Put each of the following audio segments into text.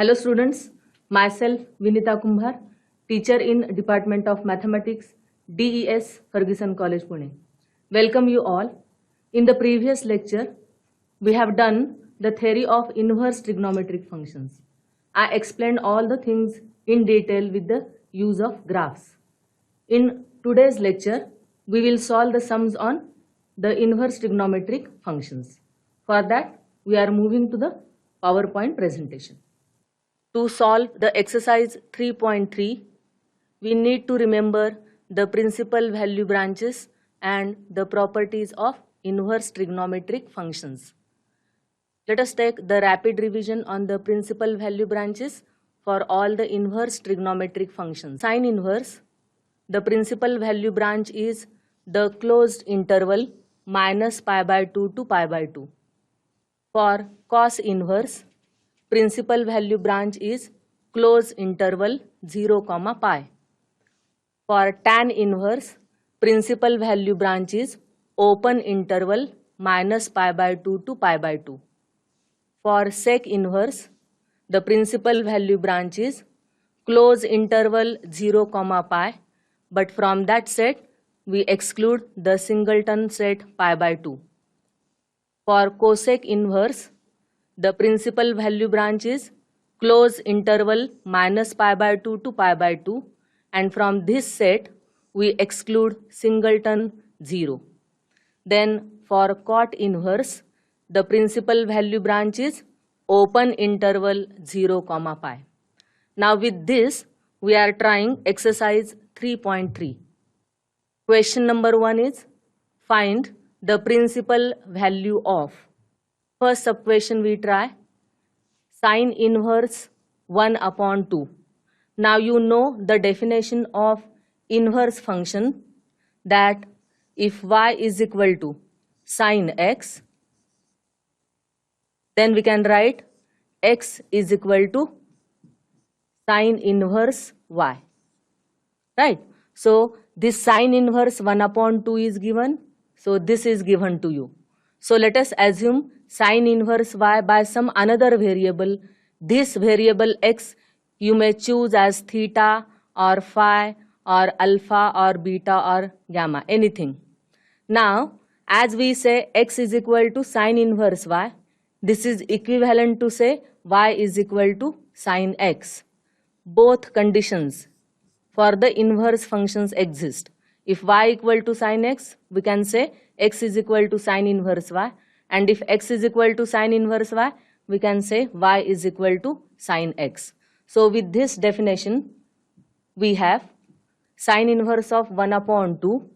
Hello students, myself Vinita Kumbhar, teacher in Department of Mathematics, DES, Ferguson College, Pune. Welcome you all. In the previous lecture, we have done the theory of inverse trigonometric functions. I explained all the things in detail with the use of graphs. In today's lecture, we will solve the sums on the inverse trigonometric functions. For that, we are moving to the PowerPoint presentation. To solve the exercise 3.3, we need to remember the principal value branches and the properties of inverse trigonometric functions. Let us take the rapid revision on the principal value branches for all the inverse trigonometric functions. Sine inverse, the principal value branch is the closed interval minus pi by 2 to pi by 2. For cos inverse, principal value branch is closed interval 0, pi. For tan inverse, principal value branch is open interval minus pi by 2 to pi by 2. For sec inverse, the principal value branch is closed interval 0, pi, but from that set, we exclude the singleton set pi by 2. For cosec inverse, the principal value branch is closed interval minus pi by 2 to pi by 2, and from this set, we exclude singleton 0. Then for cot inverse, the principal value branch is open interval 0, pi. Now with this, we are trying exercise 3.3. Question number 1 is find the principal value of. First sub-question we try sine inverse 1 upon 2. Now you know the definition of inverse function, that if y is equal to sine x, then we can write x is equal to sine inverse y. Right? So this sine inverse 1 upon 2 is given. So this is given to you. So let us assume sine inverse y by some another variable. This variable x you may choose as theta or phi or alpha or beta or gamma, anything. Now, as we say x is equal to sine inverse y, this is equivalent to say y is equal to sine x. Both conditions for the inverse functions exist. If y equal to sine x, we can say x is equal to sine inverse y, and if x is equal to sine inverse y, we can say y is equal to sine x. So with this definition, we have sine inverse of 1 upon 2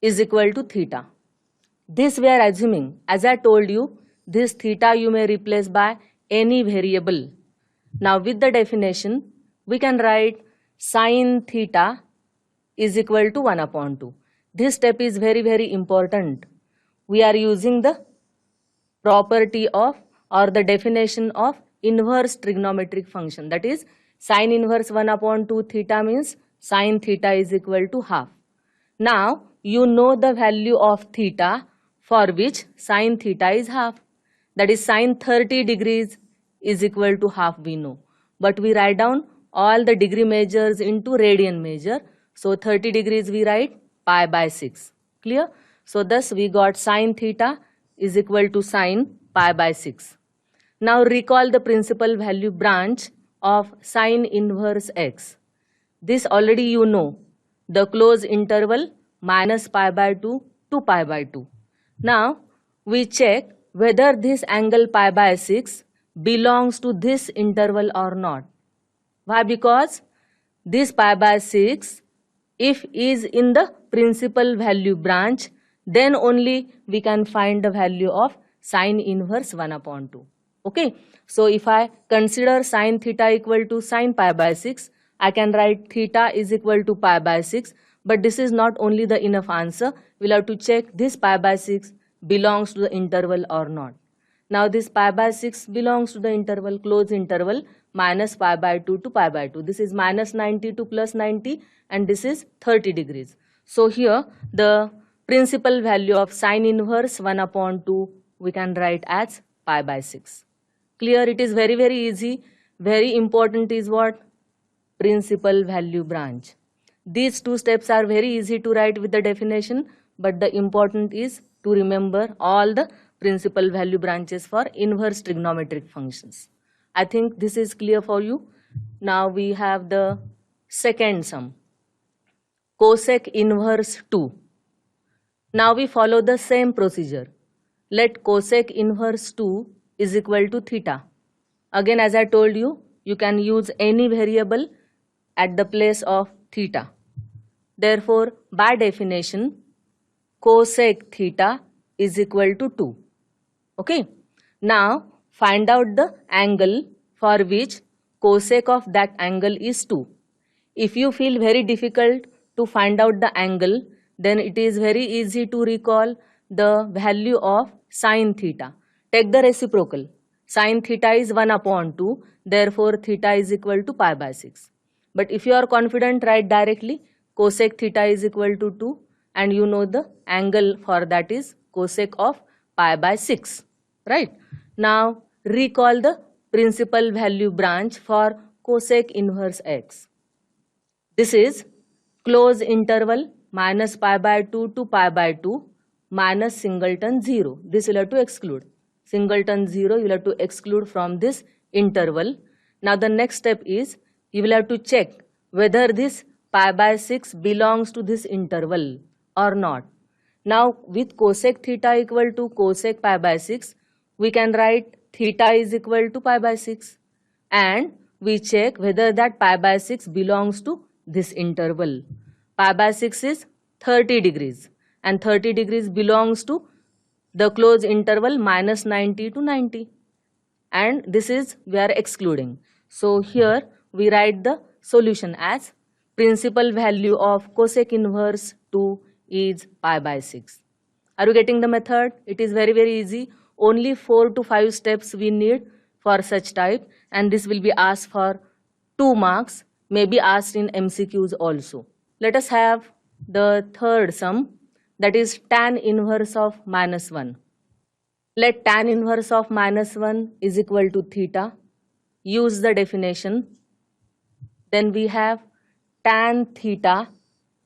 is equal to theta. This we are assuming. As I told you, this theta you may replace by any variable. Now with the definition, we can write sine theta is equal to 1 upon 2. This step is very important. We are using the property of or the definition of inverse trigonometric function, that is sine inverse 1 upon 2 theta means sine theta is equal to half. Now you know the value of theta for which sine theta is half, that is sine 30 degrees is equal to half we know, but we write down all the degree measures into radian measure. So 30 degrees we write pi by 6. Clear? So thus we got sine theta is equal to sine pi by 6. Now recall the principal value branch of sine inverse x. This already you know, the closed interval minus pi by 2 to pi by 2. Now we check whether this angle pi by 6 belongs to this interval or not. Why? Because this pi by 6, if is in the principal value branch, then only we can find the value of sine inverse 1 upon 2. Okay. So if I consider sine theta equal to sine pi by 6, I can write theta is equal to pi by 6. But this is not only the enough answer. We'll have to check this pi by 6 belongs to the interval or not. Now this pi by 6 belongs to the interval, closed interval minus pi by 2 to pi by 2. This is minus 90 to plus 90 and this is 30 degrees. So here the principal value of sine inverse 1 upon 2 we can write as pi by 6. Clear? It is very easy. very important is what? Principal value branch. These two steps are very easy to write with the definition, but the important is to remember all the principal value branches for inverse trigonometric functions. I think this is clear for you. Now we have the second sum, cosec inverse 2. Now we follow the same procedure. Let cosec inverse 2 is equal to theta. Again, as I told you, you can use any variable at the place of theta. Therefore, by definition, cosec theta is equal to 2. Okay. Now, find out the angle for which cosec of that angle is 2. If you feel very difficult to find out the angle, then it is very easy to recall the value of sin theta. Take the reciprocal. Sin theta is 1 upon 2, therefore theta is equal to pi by 6. But if you are confident, write directly cosec theta is equal to 2, and you know the angle for that is cosec of pi by 6. Right? Now recall the principal value branch for cosec inverse x. This is close interval minus pi by 2 to pi by 2 minus singleton 0. This you will have to exclude. Singleton 0 you will have to exclude from this interval. Now the next step is you will have to check whether this pi by 6 belongs to this interval or not. Now with cosec theta equal to cosec pi by 6, we can write theta is equal to pi by 6, and we check whether that pi by 6 belongs to this interval. Pi by 6 is 30 degrees and 30 degrees belongs to the closed interval minus 90 to 90, and this is we are excluding. So here we write the solution as principal value of cosec inverse 2 is pi by 6. Are you getting the method? It is very easy. Only 4 to 5 steps we need for such type, and this will be asked for 2 marks, may be asked in MCQs also. Let us have the third sum, that is tan inverse of minus 1. Let tan inverse of minus 1 is equal to theta. Use the definition. Then we have tan theta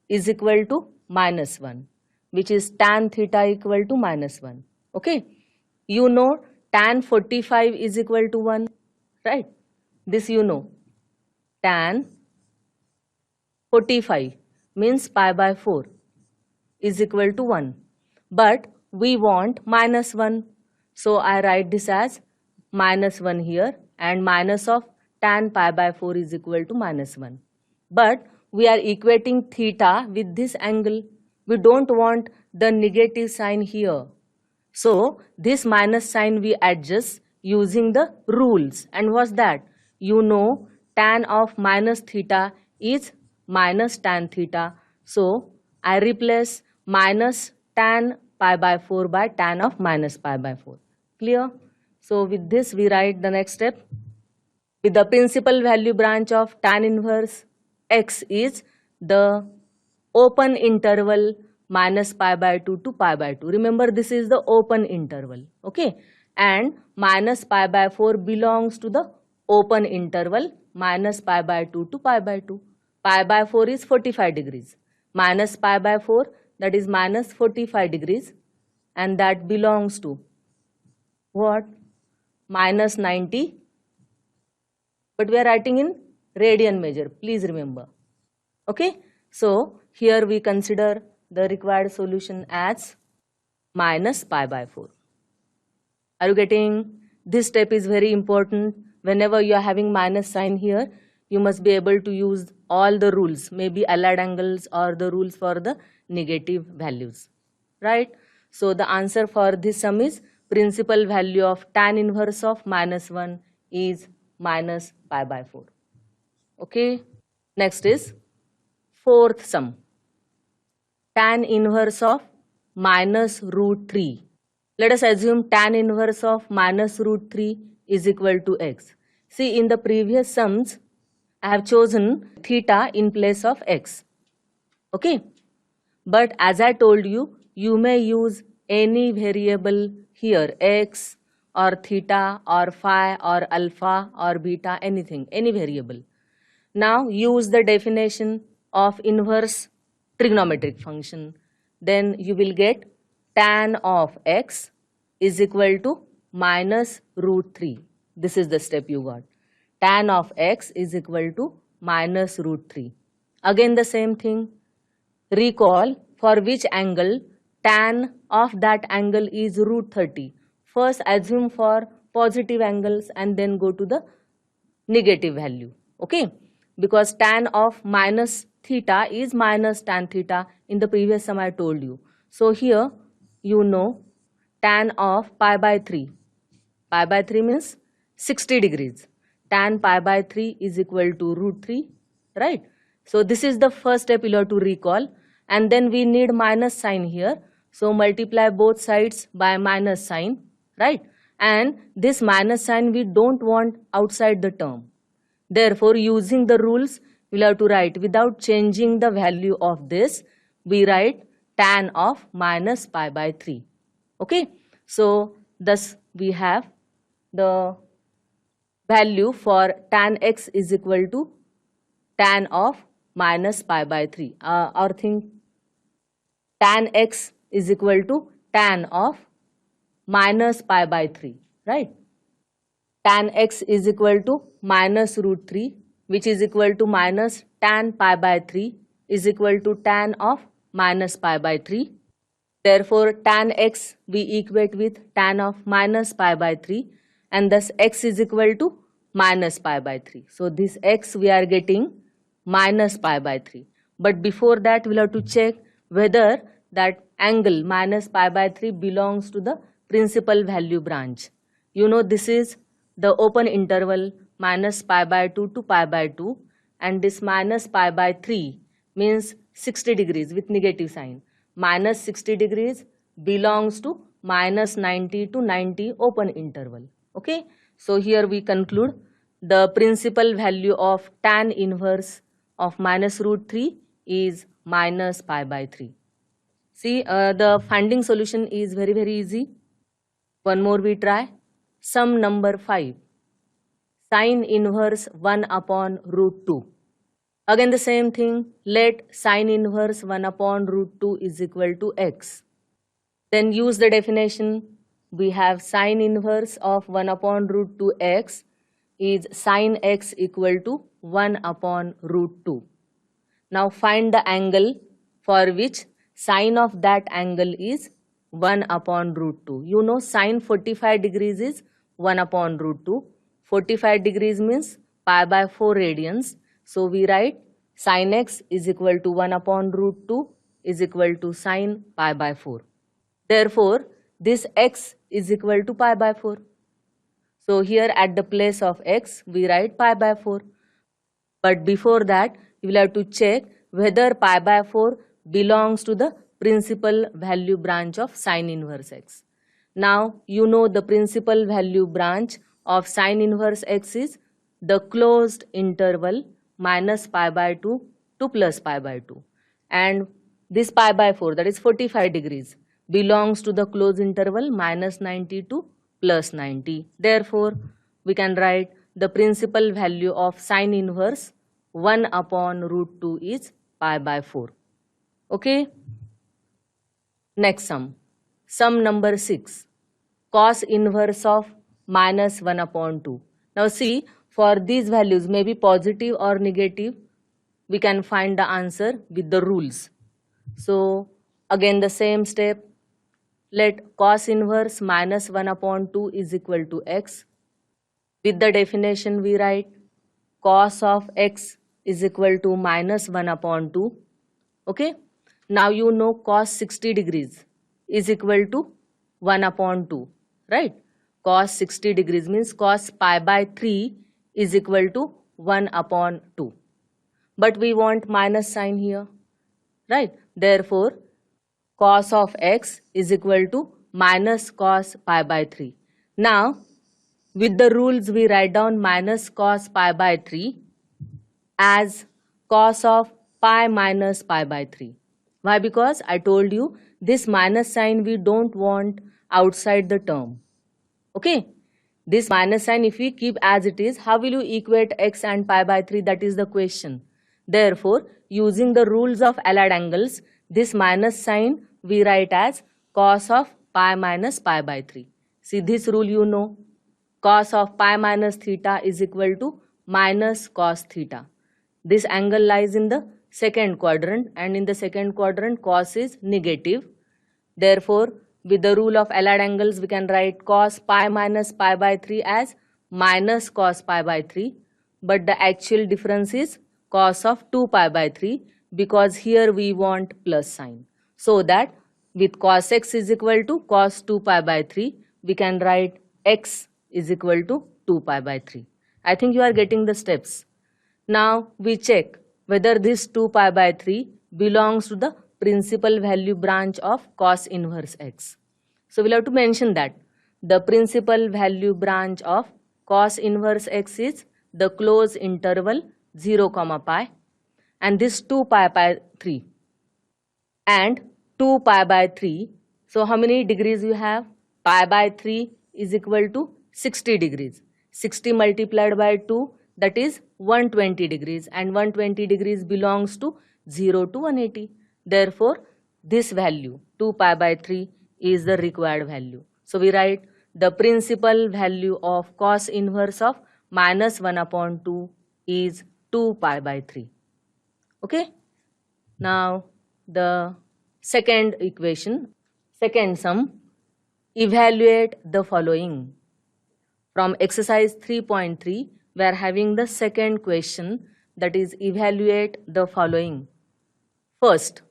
is equal to minus 1, which is tan theta equal to minus 1. Okay. You know tan 45 is equal to 1, right? This you know. Tan 45 means pi by 4 is equal to 1. But we want minus 1. So I write this as minus 1 here, and minus of tan pi by 4 is equal to minus 1. But we are equating theta with this angle. We don't want the negative sign here. So this minus sign we adjust using the rules. And what's that? You know tan of minus theta is minus tan theta. So I replace minus tan pi by 4 by tan of minus pi by 4. Clear? So with this we write the next step. With the principal value branch of tan inverse x is the open interval minus pi by 2 to pi by 2. Remember, this is the open interval. Okay. And minus pi by 4 belongs to the open interval minus pi by 2 to pi by 2. Pi by 4 is 45 degrees. Minus pi by 4, that is minus 45 degrees, and that belongs to what? Minus 90. But we are writing in radian measure, please remember. Okay. So here we consider the required solution as minus pi by 4. Are you getting? This step is very important. Whenever you are having minus sign here, you must be able to use all the rules, maybe allied angles or the rules for the negative values. Right? So the answer for this sum is principal value of tan inverse of minus 1 is minus pi by 4. Okay. Next is fourth sum. Tan inverse of minus root 3. Let us assume tan inverse of minus root 3 is equal to x. See, in the previous sums, I have chosen theta in place of x. Okay. But as I told you, you may use any variable here, x or theta or phi or alpha or beta, anything, any variable. Now use the definition of inverse trigonometric function. Then you will get tan of x is equal to minus root 3. This is the step you got. Tan of x is equal to minus root 3. Again the same thing. Recall for which angle tan of that angle is root 30. First assume for positive angles and then go to the negative value. Okay, because tan of minus theta is minus tan theta. In the previous sum I told you. So here you know tan of pi by 3. Pi by 3 means 60 degrees. Tan pi by 3 is equal to root 3, right? So this is the first step you have to recall, and then we need minus sign here. So multiply both sides by minus sign, right? And this minus sign we don't want outside the term. Therefore, using the rules, we'll have to write without changing the value of this, we write tan of minus pi by 3. Okay, so thus we have the value for tan x is equal to tan of minus pi by 3. Or think tan x is equal to tan of minus pi by 3, right? Tan x is equal to minus root 3, which is equal to minus tan pi by 3 is equal to tan of minus pi by 3. Therefore, tan x we equate with tan of minus pi by 3, and thus x is equal to minus pi by 3. So this x we are getting minus pi by 3. But before that we'll have to check whether that angle minus pi by 3 belongs to the principal value branch. You know this is the open interval minus pi by 2 to pi by 2, and this minus pi by 3 means 60 degrees with negative sign. Minus 60 degrees belongs to minus 90 to 90 open interval. Okay, so here we conclude the principal value of tan inverse of minus root 3 is minus pi by 3. See, the finding solution is very easy. One more we try. Sum number 5. Sine inverse 1 upon root 2. Again the same thing. Let sine inverse 1 upon root 2 is equal to x. Then use the definition. We have sine inverse of 1 upon root 2 x is sine x equal to 1 upon root 2. Now find the angle for which sine of that angle is 1 upon root 2. You know sine 45 degrees is 1 upon root 2. 45 degrees means pi by 4 radians. So we write sine x is equal to 1 upon root 2 is equal to sine pi by 4. Therefore, this x is equal to pi by 4. So here at the place of x, we write pi by 4. But before that, you will have to check whether pi by 4 belongs to the principal value branch of sine inverse x. Now, you know the principal value branch of sine inverse x is the closed interval minus pi by 2 to plus pi by 2. And this pi by 4, that is 45 degrees, belongs to the closed interval minus 90 to plus 90. Therefore, we can write the principal value of sine inverse 1 upon root 2 is pi by 4. Okay. Next sum. Sum number 6. Cos inverse of minus 1 upon 2. Now see, for these values may be positive or negative, we can find the answer with the rules. So again the same step. Let cos inverse minus 1 upon 2 is equal to x. With the definition we write cos of x is equal to minus 1 upon 2. Okay. Now you know cos 60 degrees is equal to 1 upon 2. Right. Cos 60 degrees means cos pi by 3 is equal to 1 upon 2. But we want minus sign here. Right. Therefore, cos of x is equal to minus cos pi by 3. Now, with the rules we write down minus cos pi by 3 as cos of pi minus pi by 3. Why? Because I told you this minus sign we don't want outside the term. Okay, this minus sign if we keep as it is, how will you equate x and pi by 3? That is the question. Therefore, using the rules of allied angles, this minus sign we write as cos of pi minus pi by 3. See this rule you know. Cos of pi minus theta is equal to minus cos theta. This angle lies in the second quadrant, and in the second quadrant cos is negative. Therefore, with the rule of allied angles, we can write cos pi minus pi by 3 as minus cos pi by 3. But the actual difference is cos of 2 pi by 3, because here we want plus sign. So that with cos x is equal to cos 2 pi by 3, we can write x is equal to 2 pi by 3. I think you are getting the steps. Now we check whether this 2 pi by 3 belongs to the principal value branch of cos inverse x. So we'll have to mention that the principal value branch of cos inverse x is the closed interval 0 comma pi, and this 2 pi by 3 and 2 pi by 3. So how many degrees you have? Pi by 3 is equal to 60 degrees. 60 multiplied by 2, that is 120 degrees, and 120 degrees belongs to 0 to 180. Therefore, this value 2 pi by 3 is the required value. So we write the principal value of cos inverse of minus 1 upon 2 is 2 pi by 3. Okay. Now the second equation, second sum, evaluate the following. From exercise 3.3, we are having the second question, that is evaluate the following. First,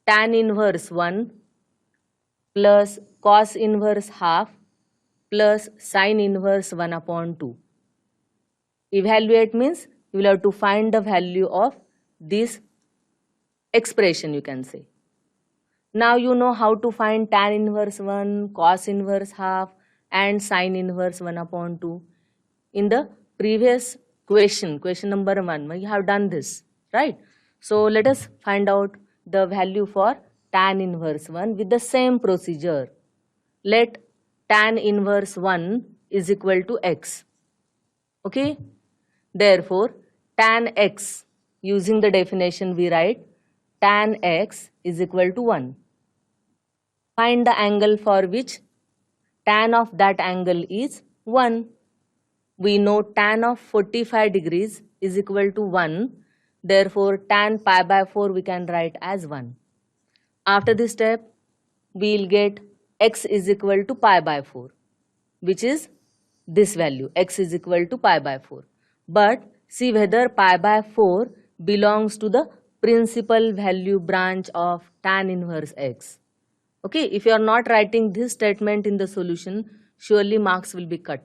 tan inverse 1 plus cos inverse half plus sin inverse 1 upon 2. Evaluate means you will have to find the value of this expression, you can say. Now you know how to find tan inverse 1, cos inverse half and sin inverse 1 upon 2. In the previous question number 1, we have done this, right? So let us find out the value for tan inverse 1 with the same procedure. Let tan inverse 1 is equal to x. Okay? Therefore, tan x, using the definition we write tan x is equal to 1. Find the angle for which tan of that angle is 1. We know tan of 45 degrees is equal to 1. Therefore, tan pi by 4 we can write as 1. After this step, we will get x is equal to pi by 4, which is this value, x is equal to pi by 4. But see whether pi by 4 belongs to the principal value branch of tan inverse x. Okay, if you are not writing this statement in the solution, surely marks will be cut.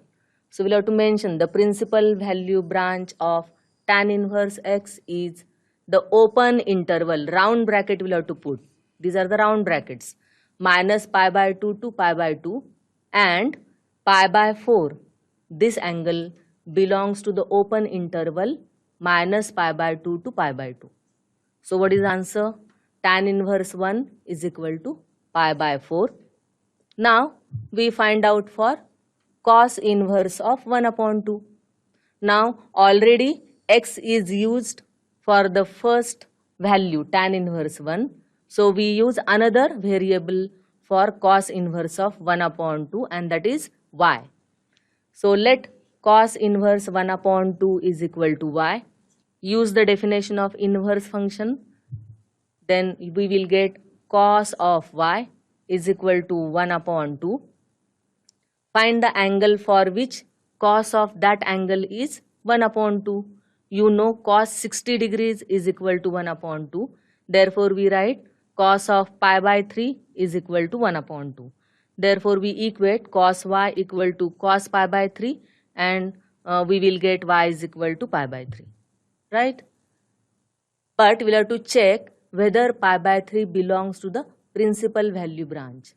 So we'll have to mention the principal value branch of tan inverse x is the open interval, round bracket we'll have to put. These are the round brackets. Minus pi by 2 to pi by 2 and pi by 4. This angle belongs to the open interval minus pi by 2 to pi by 2. So what is the answer? Tan inverse 1 is equal to pi by 4. Now we find out for cos inverse of 1 upon 2. Now already x is used for the first value tan inverse 1. So we use another variable for cos inverse of 1 upon 2, and that is y. So let cos inverse 1 upon 2 is equal to y. Use the definition of inverse function. Then we will get cos of y is equal to 1 upon 2. Find the angle for which cos of that angle is 1 upon 2. You know cos 60 degrees is equal to 1 upon 2. Therefore, we write cos of pi by 3 is equal to 1 upon 2. Therefore, we equate cos y equal to cos pi by 3, and we will get y is equal to pi by 3. Right? But we'll have to check whether pi by 3 belongs to the principal value branch.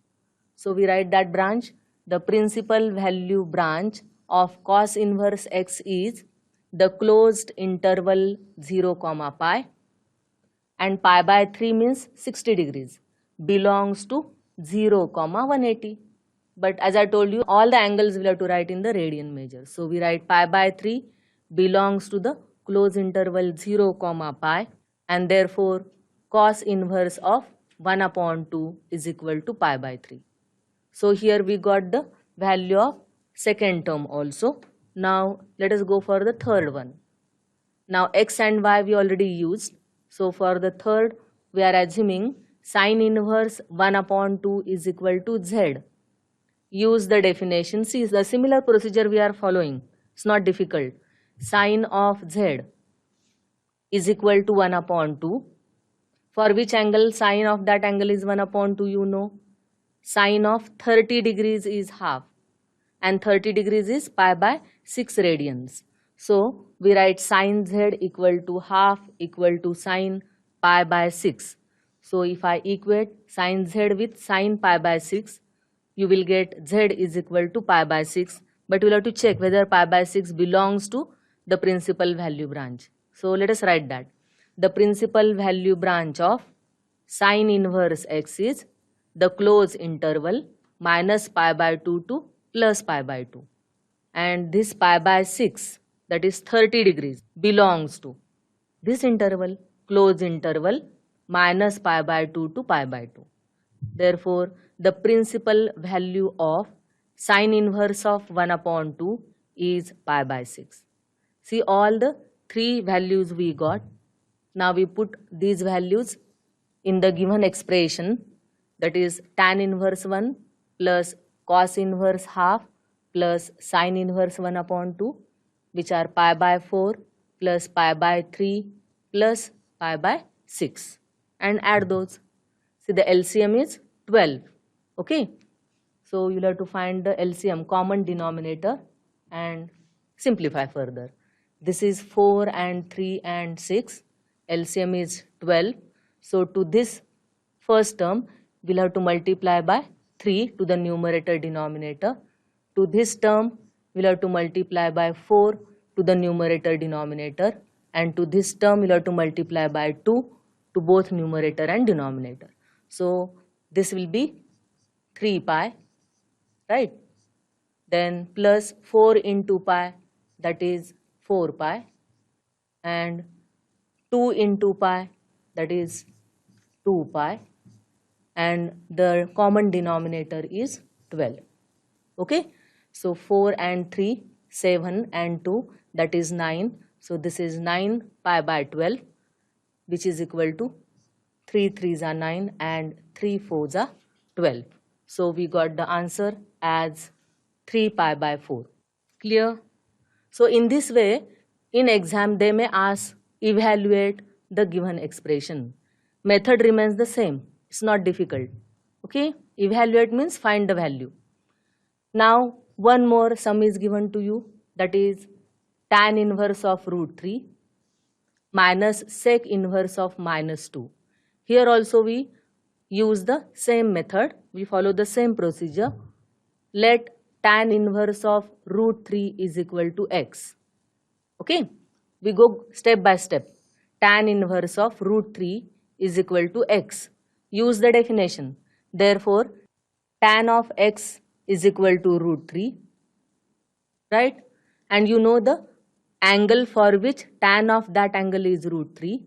So we write that branch. The principal value branch of cos inverse x is the closed interval 0 comma pi, and pi by 3 means 60 degrees, belongs to 0 comma 180. But as I told you, all the angles we have to write in the radian measure. So we write pi by 3 belongs to the close interval 0 comma pi, and therefore cos inverse of 1 upon 2 is equal to pi by 3. So here we got the value of second term also. Now let us go for the third one. Now x and y we already used. So for the third, we are assuming sine inverse 1 upon 2 is equal to z. Use the definition. See, the similar procedure we are following. It's not difficult. Sine of z is equal to 1 upon 2. For which angle sine of that angle is 1 upon 2, you know. Sine of 30 degrees is half, and 30 degrees is pi by 6 radians. So we write sine z equal to half equal to sine pi by 6. So if I equate sine z with sine pi by 6, you will get z is equal to pi by 6. But you will have to check whether pi by 6 belongs to the principal value branch. So let us write that. The principal value branch of sine inverse x is the close interval minus pi by 2 to plus pi by 2. And this pi by 6, that is 30 degrees, belongs to this interval, close interval minus pi by 2 to pi by 2. Therefore, the principal value of sine inverse of 1 upon 2 is pi by 6. See, all the three values we got. Now we put these values in the given expression, that is tan inverse 1 plus cos inverse half plus sine inverse 1 upon 2, which are pi by 4 plus pi by 3 plus pi by 6, and add those. See, the LCM is 12. Okay. So you'll have to find the LCM, common denominator, and simplify further. This is 4 and 3 and 6. LCM is 12. So to this first term, we'll have to multiply by 3 to the numerator denominator. To this term, we'll have to multiply by 4 to the numerator denominator. And to this term, we'll have to multiply by 2 to both numerator and denominator. So this will be 3 pi, right? Then plus 4 into pi, that is 4 pi, and 2 into pi, that is 2 pi, and the common denominator is 12. Okay, so 4 and 3, 7 and 2, that is 9. So this is 9 pi by 12, which is equal to 3 3s are 9 and 3 4s are 12. So we got the answer as 3 pi by 4. Clear? So in this way, in exam they may ask, evaluate the given expression. Method remains the same. It's not difficult. Okay? Evaluate means find the value. Now one more sum is given to you, that is tan inverse of root 3 minus sec inverse of minus 2. Here also we use the same method. We follow the same procedure. Let tan inverse of root 3 is equal to x. Okay? We go step by step. Tan inverse of root 3 is equal to x. Use the definition. Therefore, tan of x is equal to root 3. Right? And you know the angle for which tan of that angle is root 3.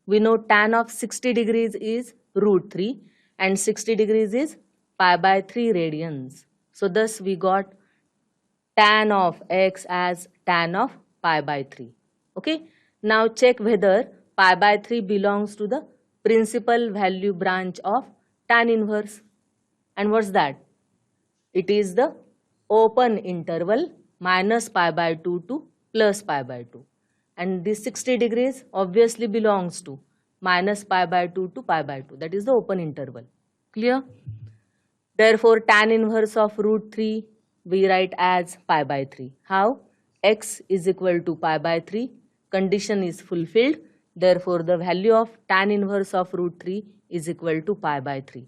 We know tan of 60 degrees is root 3 and 60 degrees is pi by 3 radians. So thus we got tan of x as tan of pi by 3. Okay. Now check whether pi by 3 belongs to the principal value branch of tan inverse. And what's that? It is the open interval minus pi by 2 to plus pi by 2. And this 60 degrees obviously belongs to minus pi by 2 to pi by 2. That is the open interval. Clear? Therefore, tan inverse of root 3 we write as pi by 3. How? X is equal to pi by 3. Condition is fulfilled. Therefore, the value of tan inverse of root 3 is equal to pi by 3.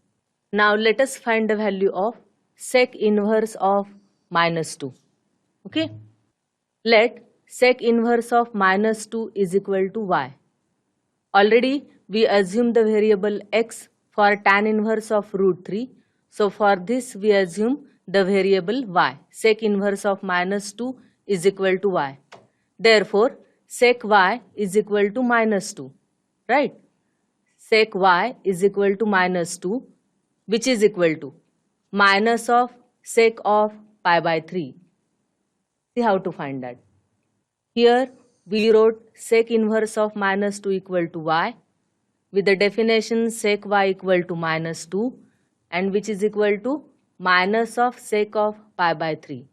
Now, let us find the value of sec inverse of minus 2. Okay? Let sec inverse of minus 2 is equal to y. Already we assume the variable x for tan inverse of root 3. So for this we assume the variable y. Sec inverse of minus 2 is equal to y. Therefore, sec y is equal to minus 2, right? Sec y is equal to minus 2, which is equal to minus of sec of pi by 3. See how to find that. Here we wrote sec inverse of minus 2 equal to y with the definition sec y equal to minus 2 and which is equal to minus of sec of pi by 3.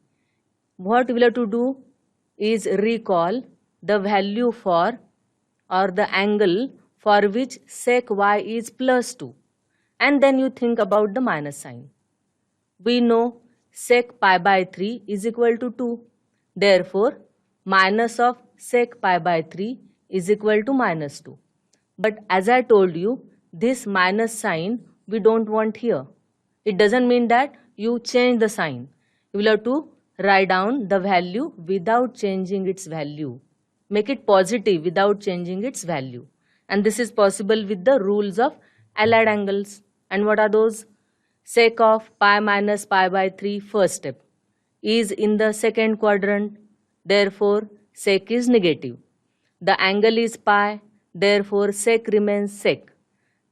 What we will have to do is recall the value for or the angle for which sec y is plus 2 and then you think about the minus sign. We know sec pi by 3 is equal to 2. Therefore, minus of sec pi by 3 is equal to minus 2. But as I told you, this minus sign we don't want here. It doesn't mean that you change the sign. You will have to write down the value without changing its value. Make it positive without changing its value. And this is possible with the rules of allied angles. And what are those? Sec of pi minus pi by 3 first step is in the second quadrant. Therefore, sec is negative. The angle is pi. Therefore, sec remains sec.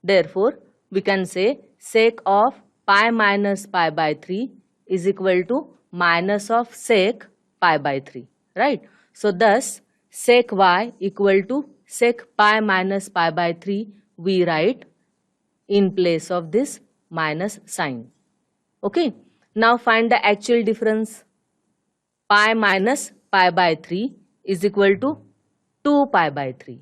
Therefore, we can say sec of pi minus pi by 3 is equal to minus of sec pi by 3. Right? So, thus, sec y equal to sec pi minus pi by 3 we write in place of this minus sign. Okay. Now, find the actual difference. Pi minus pi by 3 is equal to 2 pi by 3.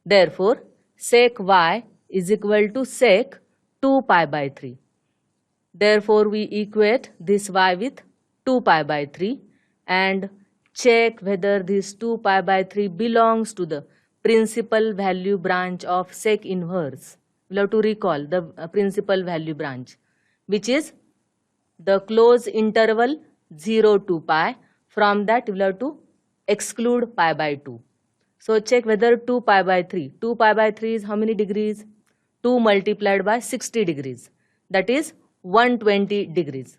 Therefore, sec y is equal to sec 2 pi by 3. Therefore, we equate this y with 2 pi by 3 and check whether this 2 pi by 3 belongs to the principal value branch of sec inverse. We have to recall the principal value branch, which is the closed interval 0 to pi. From that, we have to exclude pi by 2. So check whether 2 pi by 3. 2 pi by 3 is how many degrees? 2 multiplied by 60 degrees. That is 120 degrees.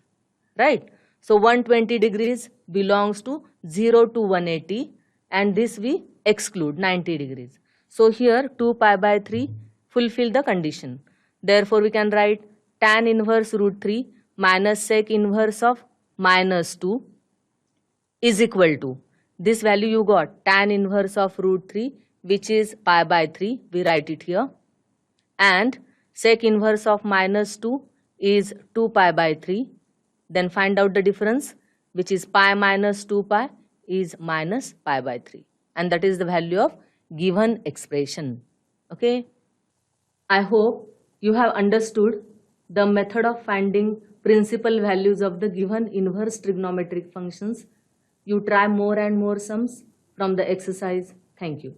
Right? So 120 degrees belongs to 0 to 180 and this we exclude 90 degrees. So here 2 pi by 3 fulfill the condition. Therefore we can write tan inverse root 3 minus sec inverse of minus 2 is equal to this value you got tan inverse of root 3 which is pi by 3, we write it here, and sec inverse of minus 2 is 2 pi by 3. Then find out the difference which is pi minus 2 pi is minus pi by 3 and that is the value of given expression. Okay. I hope you have understood the method of finding principal values of the given inverse trigonometric functions. You try more and more sums from the exercise. Thank you.